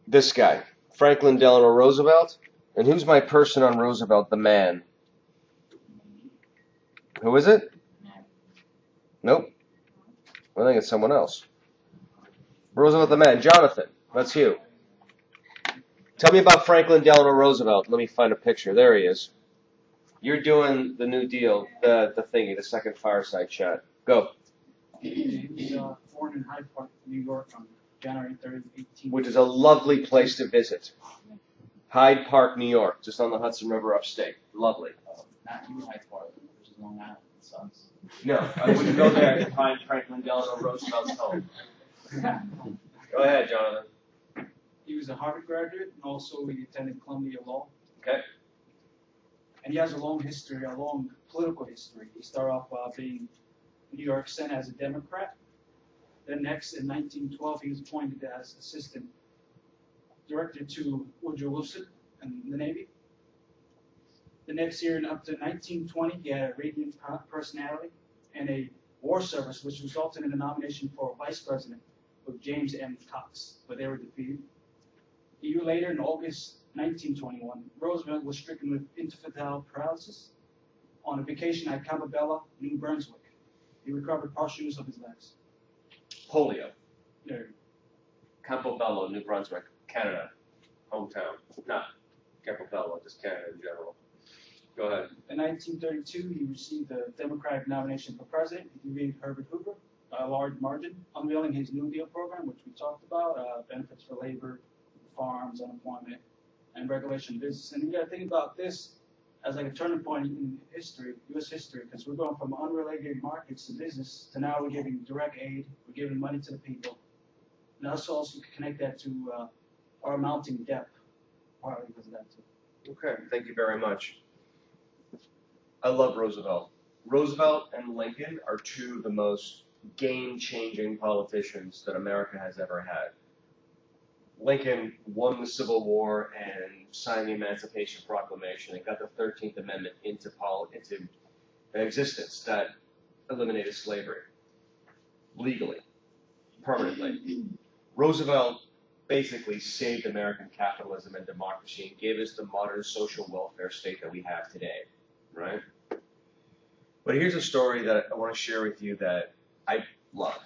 this guy, Franklin Delano Roosevelt. And who's my person on Roosevelt? The man. Who is it? Nope. I think it's someone else. Roosevelt the man. Jonathan, that's you. Tell me about Franklin Delano Roosevelt. Let me find a picture. There he is. You're doing the New Deal, the thingy, the second fireside chat. Go. He was born in Hyde Park, New York on January 3rd, 18... Which is a lovely place to visit. Hyde Park, New York, just on the Hudson River upstate. Lovely. Not New Hyde Park, which is Long Island. It sucks. No, I wouldn't go there to find Franklin Delano Roosevelt's home. Go ahead, Jonathan. He was a Harvard graduate, and also he attended Columbia Law. Okay. And he has a long history, a long political history. He started off being in New York Senate as a Democrat. Then next, in 1912, he was appointed as assistant director to Woodrow Wilson in the Navy. The next year, up to 1920, he had a radiant personality and a war service, which resulted in a nomination for vice president with James M. Cox, but they were defeated. A year later, in August 1921, Roosevelt was stricken with infantile paralysis on a vacation at Cababella, New Brunswick. He recovered partial use of his legs. Polio. There. Campobello, New Brunswick, Canada. Hometown. Not Campobello, just Canada in general. Go ahead. In 1932, he received the Democratic nomination for president. He defeated Herbert Hoover by a large margin, unveiling his New Deal program, which we talked about, benefits for labor, farms, unemployment, and regulation of business. And you got to think about this as like a turning point in history, U.S. history, because we're going from unregulated markets to business to now we're giving direct aid, we're giving money to the people. And also connect that to our mounting debt, partly because of that too. Okay, thank you very much. I love Roosevelt. Roosevelt and Lincoln are two of the most game-changing politicians that America has ever had. Lincoln won the Civil War and signed the Emancipation Proclamation and got the 13th Amendment into existence that eliminated slavery legally, permanently. Roosevelt basically saved American capitalism and democracy and gave us the modern social welfare state that we have today, right? But here's a story that I want to share with you that I love.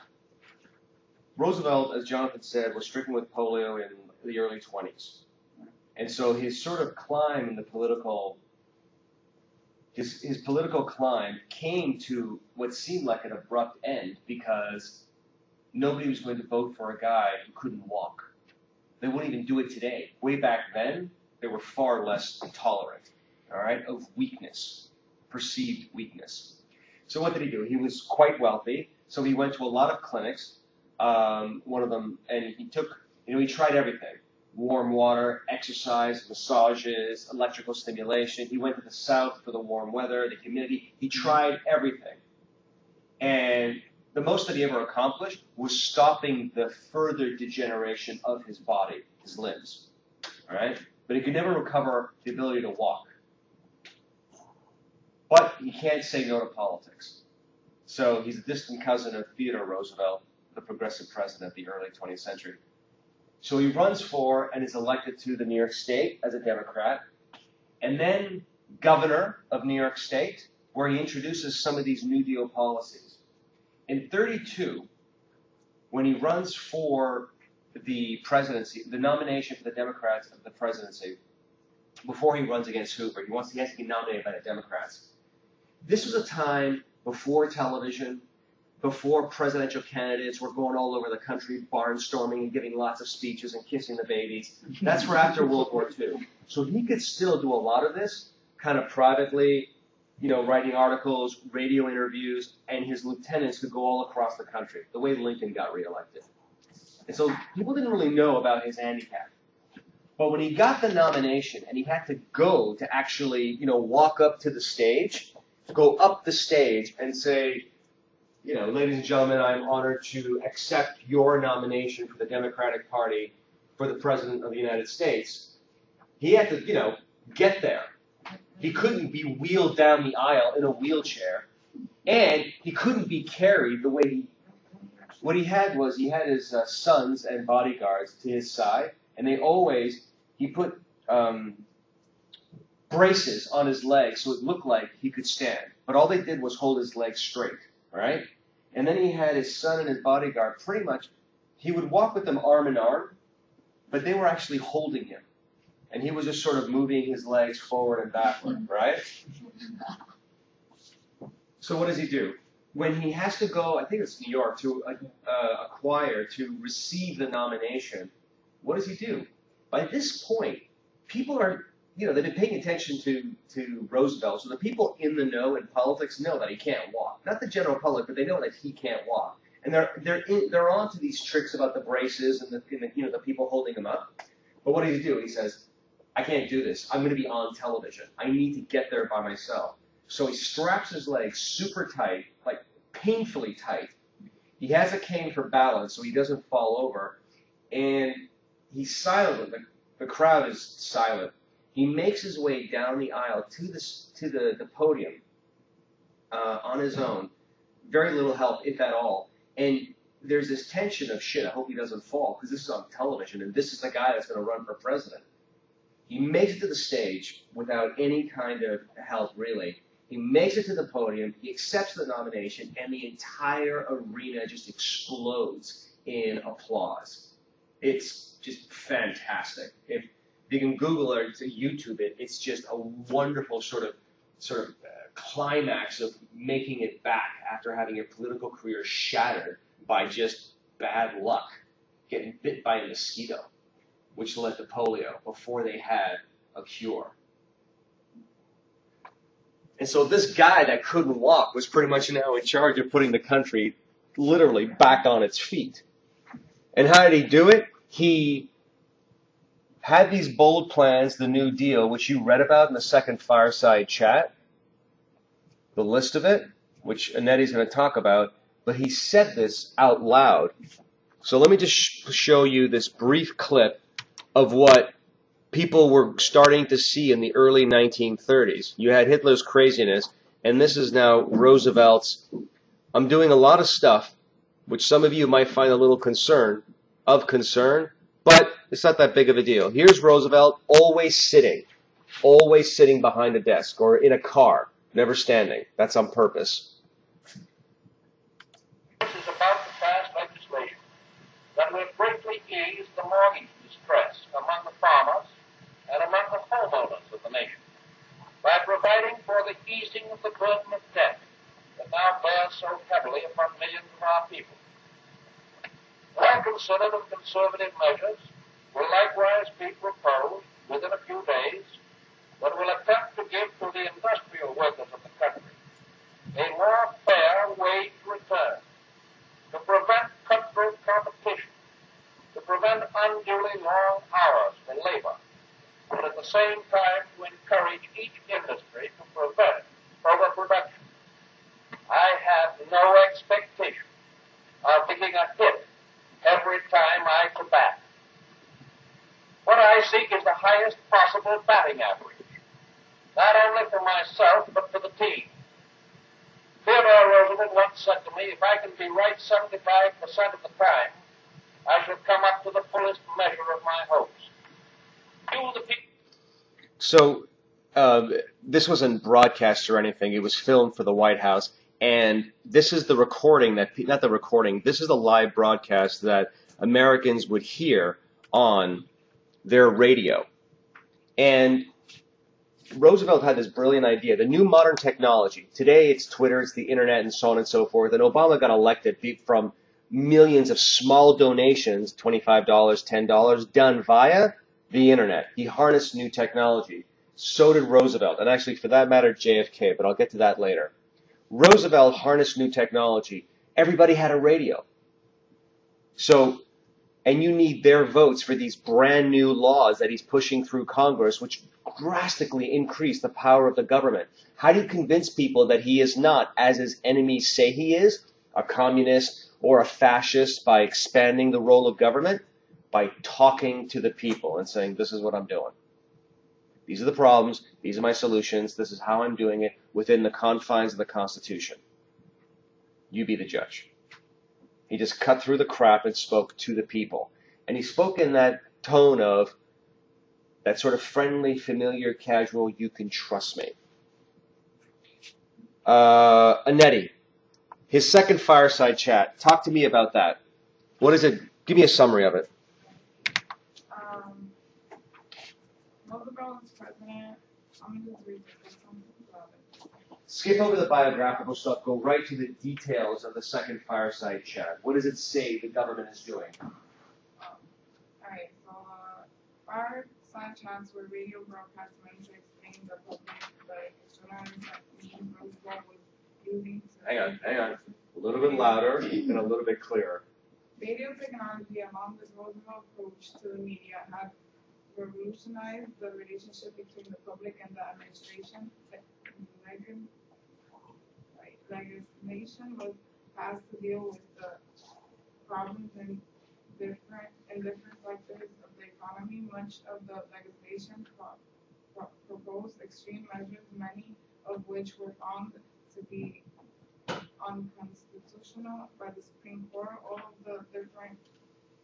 Roosevelt, as Jonathan said, was stricken with polio in the early 20s. And so his sort of climb in the political, his political climb came to what seemed like an abrupt end because nobody was going to vote for a guy who couldn't walk. They wouldn't even do it today. Way back then, they were far less tolerant, all right, of weakness, perceived weakness. So what did he do? He was quite wealthy, so he went to a lot of clinics. One of them, and he took, he tried everything. Warm water, exercise, massages, electrical stimulation. He went to the south for the warm weather, the humidity. He tried everything. And the most that he ever accomplished was stopping the further degeneration of his body, his limbs. All right? But he could never recover the ability to walk. But he can't say no to politics. So he's a distant cousin of Theodore Roosevelt, the progressive president of the early 20th century. So he runs for and is elected to the New York State as a Democrat, and then governor of New York State, where he introduces some of these New Deal policies. In 32, when he runs for the presidency, the nomination for the Democrats of the presidency, before he runs against Hoover, he has to be nominated by the Democrats. This was a time before television, before presidential candidates were going all over the country barnstorming and giving lots of speeches and kissing the babies. That's for after World War II. So he could still do a lot of this kind of privately writing articles, radio interviews, and his lieutenants could go all across the country, the way Lincoln got reelected. And so people didn't really know about his handicap. But when he got the nomination and he had to go to actually, walk up to the stage, go up the stage and say, ladies and gentlemen, I'm honored to accept your nomination for the Democratic Party for the President of the United States, he had to, get there. He couldn't be wheeled down the aisle in a wheelchair, and he couldn't be carried the way what he had his sons and bodyguards to his side, and he put braces on his legs so it looked like he could stand. But all they did was hold his legs straight, right? And then he had his son and his bodyguard pretty much, he would walk with them arm in arm, but they were actually holding him. And he was just sort of moving his legs forward and backward, right? So what does he do? When he has to go, I think it's New York, to acquire, to receive the nomination, what does he do? By this point, people are, they've been paying attention to Roosevelt, so the people in the know in politics know that he can't walk. Not the general public, but they know that he can't walk. And they're on to these tricks about the braces and the people holding him up. But what does he do? He says, I can't do this. I'm going to be on television. I need to get there by myself. So he straps his legs super tight, like painfully tight. He has a cane for balance so he doesn't fall over. And he's silent. The crowd is silent. He makes his way down the aisle to the podium on his own. Very little help, if at all. And there's this tension of, shit, I hope he doesn't fall, because this is on television, and this is the guy that's going to run for president. He makes it to the stage without any kind of help, really. He makes it to the podium, he accepts the nomination, and the entire arena just explodes in applause. It's just fantastic. If you can Google or YouTube it, it's just a wonderful sort of climax of making it back after having a political career shattered by just bad luck, getting bit by a mosquito, which led to polio before they had a cure. And so this guy that couldn't walk was pretty much now in charge of putting the country literally back on its feet. And how did he do it? He had these bold plans, the New Deal, which you read about in the second fireside chat, the list of it, which Annette's going to talk about, but he said this out loud. So let me just show you this brief clip of what people were starting to see in the early 1930s. You had Hitler's craziness, and this is now Roosevelt's, I'm doing a lot of stuff, which some of you might find a little concern, but it's not that big of a deal. Here's Roosevelt always sitting behind a desk or in a car, never standing. That's on purpose. This is about to pass legislation that will greatly ease the mortgage distress among the farmers and among the homeowners of the nation by providing for the easing of the burden of debt that now bears so heavily upon millions of our people. Well-considered and conservative measures will likewise be proposed within a few days that will attempt to give to the industrial workers of the country a more fair wage return, to prevent cutthroat competition, to prevent unduly long hours for labor, but at the same time to encourage each industry to prevent overproduction. I have no expectation of taking a hit every time I come back. What I seek is the highest possible batting average, not only for myself, but for the team. Theodore Roosevelt once said to me, if I can be right 75% of the time, I shall come up to the fullest measure of my hopes. You, the people. So this wasn't broadcast or anything. It was filmed for the White House. And this is the recording this is the live broadcast that Americans would hear on their radio. And Roosevelt had this brilliant idea, the new modern technology. Today it's Twitter, it's the internet, and so on and so forth. And Obama got elected from millions of small donations, $25, $10, done via the internet. He harnessed new technology. So did Roosevelt, and actually, for that matter, JFK, but I'll get to that later. Roosevelt harnessed new technology. Everybody had a radio. So, and you need their votes for these brand new laws that he's pushing through Congress, which drastically increase the power of the government. How do you convince people that he is not, as his enemies say he is, a communist or a fascist by expanding the role of government? By talking to the people and saying, this is what I'm doing. These are the problems. These are my solutions. This is how I'm doing it within the confines of the Constitution. You be the judge. He just cut through the crap and spoke to the people. And he spoke in that tone of that sort of friendly, familiar, casual, you can trust me. Anetti, his second fireside chat. Talk to me about that. What is it? Give me a summary of it. Roosevelt was president. I'm just reading something about it. Skip over the biographical stuff. Go right to the details of the second fireside chat. What does it say the government is doing? Alright, so fireside chats were radio broadcasts meant to explain the public the instruments that Roosevelt was using to... Hang on. A little bit louder and a little bit clearer. Radio technology, along with Roosevelt's approach to the media, had revolutionized the relationship between the public and the administration. Legislation was passed to deal with the problems in different sectors of the economy. Much of the legislation proposed extreme measures, many of which were found to be unconstitutional by the Supreme Court. All of the different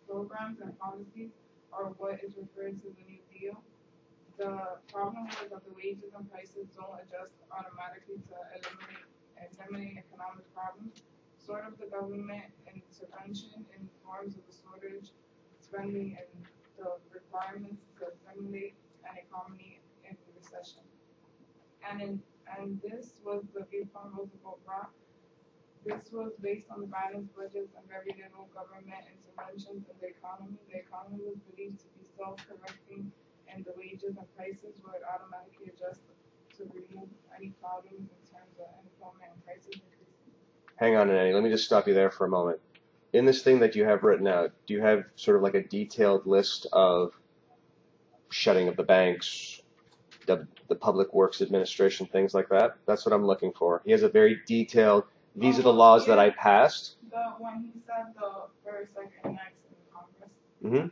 programs and policies are what is referred to the New Deal. The problem was that the wages and prices don't adjust automatically to eliminate economic problems. Sort of the government intervention in forms of the shortage, spending, and the requirements to stimulate an economy in recession. And this was the viewpoint Roosevelt brought. This was based on the balanced budgets and very little government interventions in the economy. The economy was believed to be self-correcting, and the wages and prices would automatically adjust to remove any problems in terms of unemployment and prices increasing. Hang on, Annie. Let me just stop you there for a moment. In this thing that you have written out, do you have sort of like a detailed list of shutting of the banks, the Public Works Administration, things like that? That's what I'm looking for. He has a very detailed... These are the laws that I passed. When he said the first, second, next in Congress. Mm-hmm.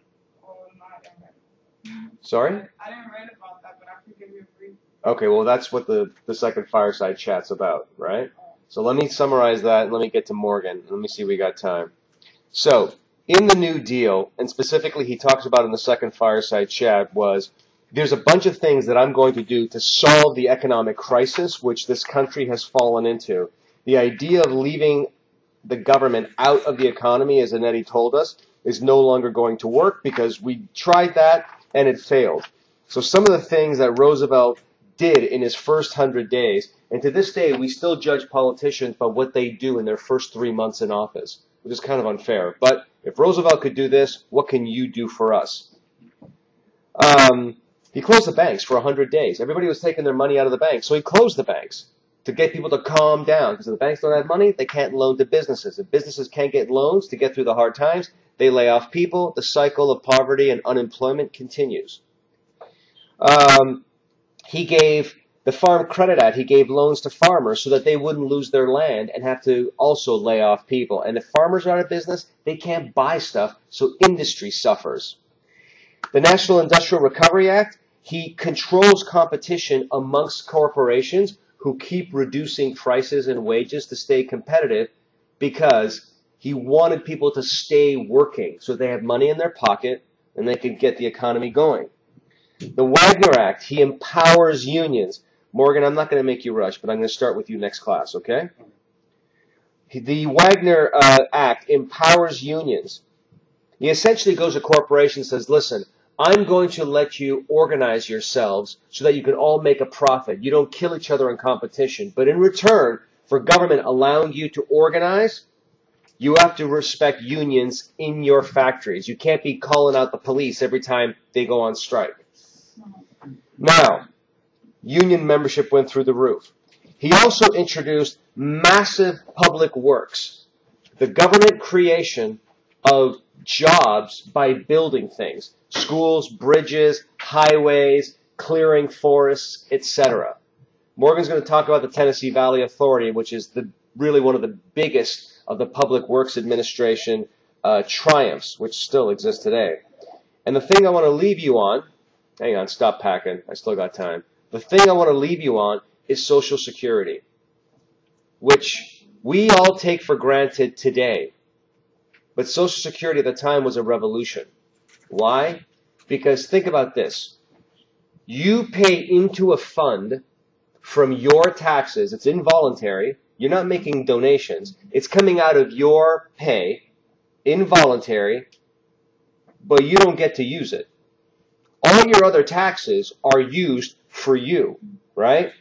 Oh, no, I didn't read it. Sorry? I didn't read about that, but I could give you a brief. Okay, well, that's what the second fireside chat's about, right? So let me summarize that, and let me get to Morgan. Let me see if we got time. So, in the New Deal, and specifically he talks about in the second fireside chat, was there's a bunch of things that I'm going to do to solve the economic crisis which this country has fallen into. The idea of leaving the government out of the economy, as Anetti told us, is no longer going to work because we tried that and it failed. So some of the things that Roosevelt did in his first 100 days, and to this day we still judge politicians by what they do in their first 3 months in office, which is kind of unfair. But if Roosevelt could do this, what can you do for us? He closed the banks for 100 days. Everybody was taking their money out of the banks, so he closed the banks to get people to calm down, because if the banks don't have money, they can't loan to businesses. If businesses can't get loans to get through the hard times, they lay off people. The cycle of poverty and unemployment continues. He gave the Farm Credit Act. He gave loans to farmers so that they wouldn't lose their land and have to also lay off people. And if farmers are out of business, they can't buy stuff, so industry suffers. The National Industrial Recovery Act, he controls competition amongst corporations who keep reducing prices and wages to stay competitive because he wanted people to stay working so they have money in their pocket and they can get the economy going. The Wagner Act, he empowers unions. Morgan, I'm not going to make you rush, but I'm going to start with you next class, okay? The Wagner Act empowers unions. He essentially goes to corporations and says, listen, I'm going to let you organize yourselves so that you can all make a profit. You don't kill each other in competition. But in return, for government allowing you to organize, you have to respect unions in your factories. You can't be calling out the police every time they go on strike. Now, Union membership went through the roof. He also introduced massive public works, the government creation of jobs by building things, schools, bridges, highways, clearing forests, etc. Morgan's going to talk about the Tennessee Valley Authority, which is really one of the biggest of the public works administration triumphs, which still exists today. And the thing I want to leave you on, hang on, stop packing, I still got time. The thing I want to leave you on is Social Security, which we all take for granted today. But Social Security at the time was a revolution. Why? Because think about this. You pay into a fund from your taxes. It's involuntary. You're not making donations. It's coming out of your pay, involuntary, but you don't get to use it. All your other taxes are used for you, right?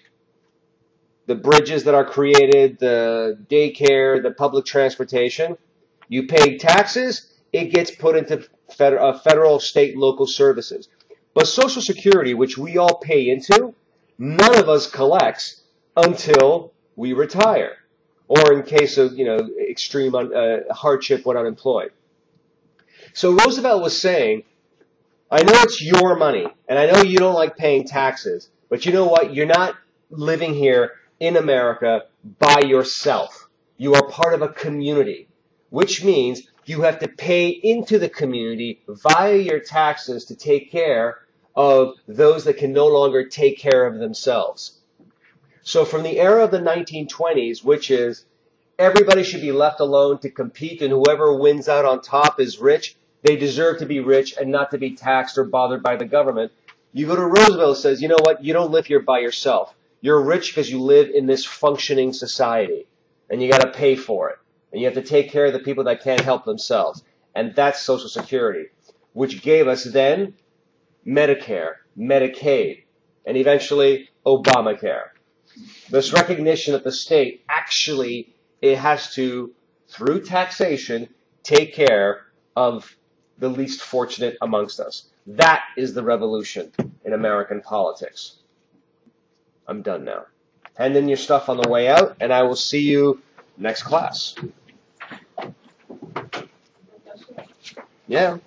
The bridges that are created, the daycare, the public transportation. You pay taxes, it gets put into federal, state, local services. But Social Security, which we all pay into, none of us collects until we retire, or in case of extreme hardship when unemployed. So Roosevelt was saying, I know it's your money, and I know you don't like paying taxes, but you know what? You're not living here in America by yourself. You are part of a community, which means you have to pay into the community via your taxes to take care of those that can no longer take care of themselves. So from the era of the 1920s, which is everybody should be left alone to compete and whoever wins out on top is rich, they deserve to be rich and not to be taxed or bothered by the government. You go to Roosevelt and says, you know what, you don't live here by yourself. You're rich because you live in this functioning society and you got to pay for it. And you have to take care of the people that can't help themselves. And that's Social Security, which gave us then Medicare, Medicaid, and eventually Obamacare. This recognition that the state actually, it has to, through taxation, take care of the least fortunate amongst us. That is the revolution in American politics. I'm done now. Hand in your stuff on the way out, and I will see you next class. Yeah.